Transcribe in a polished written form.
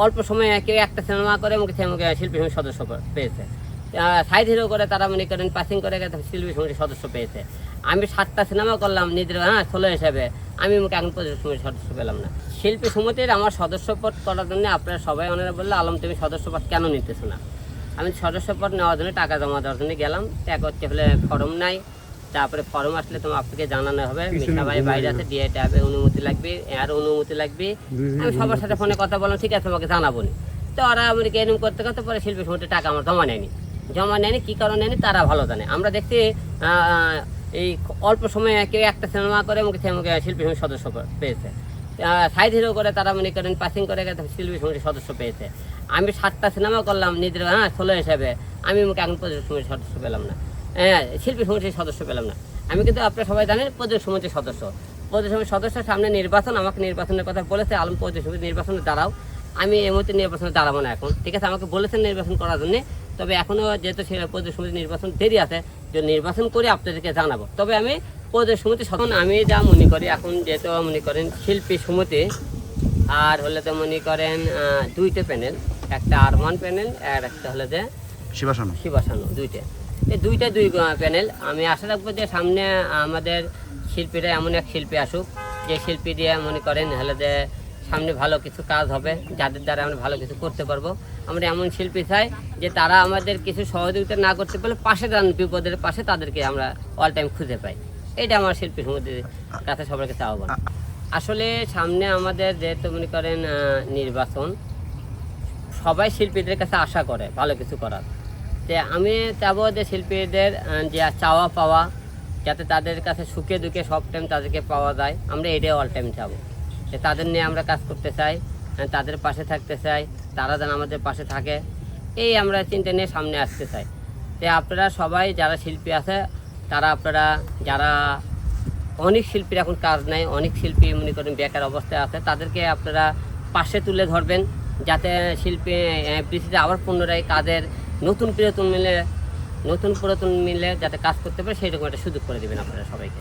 অল্প সময়ে কেউ একটা সিনেমা করে মুখে শিল্পী সমিতির সদস্য পেয়েছে, সাইড হিরো করে তারা মনে করেন পাসিং করে শিল্পী সমিতির সদস্য পেয়েছে। আমি 7টা সিনেমা করলাম নিজের 16 হিসাবে, আমি মুখে এখন প্রযোজক সমিতির সদস্য পেলাম না। শিল্পী সমিতির আমার সদস্যপদ করার জন্য আপনারা সবাই ওনারা বললে, আলম তুমি সদস্যপদ কেন নিতেছো না? আমি সদস্যপদ নেওয়ার জন্য টাকা জমা দেওয়ার জন্য গেলাম, এক হচ্ছে হলে ফর্ম নাই, তারপরে ফর্ম আসলে তোমার আপনাকে জানানো হবে, মিশা ভাই বাইরে আছে, ডিএটা হবে, অনুমতি লাগবে, এর অনুমতি লাগবে। আমি সবার সাথে ফোনে কথা বললাম, ঠিক আছে আমাকে জানাবো নি। তো ওরা আমাকে এরকম করতে করতে পরে শিল্পী সমিতির টাকা আমার জমা নেয়নি, কী কারণে নেয়নি তারা ভালো জানে। আমরা দেখছি এই অল্প সময়ে কেউ একটা সিনেমা করে মুখে শিল্পী সমিতির সদস্য পেয়েছে, সাইড হিরো করে তারা মনে করেন পাসিং করে শিল্পী সমিতির সদস্য পেয়েছে। আমি 7টা সিনেমা করলাম নিজের 16 হিসাবে, আমি মুখে এখন প্রযোজক সমিতির সদস্য পেলাম না, শিল্পী সমিতির সদস্য পেলাম না। আমি কিন্তু আপনারা সবাই জানেন প্রযোজক সমিতির সদস্য। প্রযোজক সমিতির সদস্য সামনে নির্বাচন, আমাকে নির্বাচনের কথা বলেছে, আলম প্রযোজক সমিতির নির্বাচনে দাঁড়াও। আমি এই মুহূর্তে নির্বাচনে দাঁড়াবো না এখন, ঠিক আছে? আমাকে বলেছেন নির্বাচন করার জন্য, তবে এখনও যেহেতু সে প্রযোজক সমিতির নির্বাচন দেরি আছে, যে নির্বাচন করে আপনাদেরকে জানাবো। তবে আমি প্রযোজক সমিতির সদস্য, আমি যা মনে করি এখন যেহেতু মনে করেন শিল্পী সমিতি আর হলে তো মনে করেন 2টে প্যানেল, একটা আরমান প্যানেল আর একটা হলে যে শিবাসানু, দুই প্যানেল। আমি আশা রাখবো যে সামনে আমাদের শিল্পীরা এমন এক শিল্পী আসুক, যে শিল্পী দিয়ে মনে করেন হলে যে সামনে ভালো কিছু কাজ হবে, যাদের দ্বারা আমরা ভালো কিছু করতে পারবো। আমরা এমন শিল্পী চাই যে তারা আমাদের কিছু সহযোগিতা না করতে পারলে পাশে দাঁড়ান, বিপদের পাশে তাদেরকে আমরা অল টাইম খুঁজে পাই। এটা আমার শিল্পী সমিতির কাছে সবার কাছে আহ্বান। আসলে সামনে আমাদের যেহেতু মনে করেন নির্বাচন, সবাই শিল্পীদের কাছে আশা করে ভালো কিছু করার। যে আমি চাবো যে শিল্পীদের যে চাওয়া পাওয়া, যাতে তাদের কাছে সুখে দুঃখে সব টাইম তাদেরকে পাওয়া যায়, আমরা এটাই অল টাইম চাবো। যে তাদের নিয়ে আমরা কাজ করতে চাই, তাদের পাশে থাকতে চাই, তারা যেন আমাদের পাশে থাকে, এই আমরা চিন্তা নিয়ে সামনে আসতে চাই। যে আপনারা সবাই যারা শিল্পী আছে, তারা আপনারা যারা অনেক শিল্পীর এখন কাজ নাই, অনেক শিল্পী মনে করেন বেকার অবস্থায় আছে, তাদেরকে আপনারা পাশে তুলে ধরবেন, যাতে শিল্পী পৃথিবীতে আবার পুনরায় কাজের নতুন পুরাতন মিলে যাতে কাজ করতে পারে, সেই রকম একটা সুযোগ করে দেবেন আপনারা সবাইকে।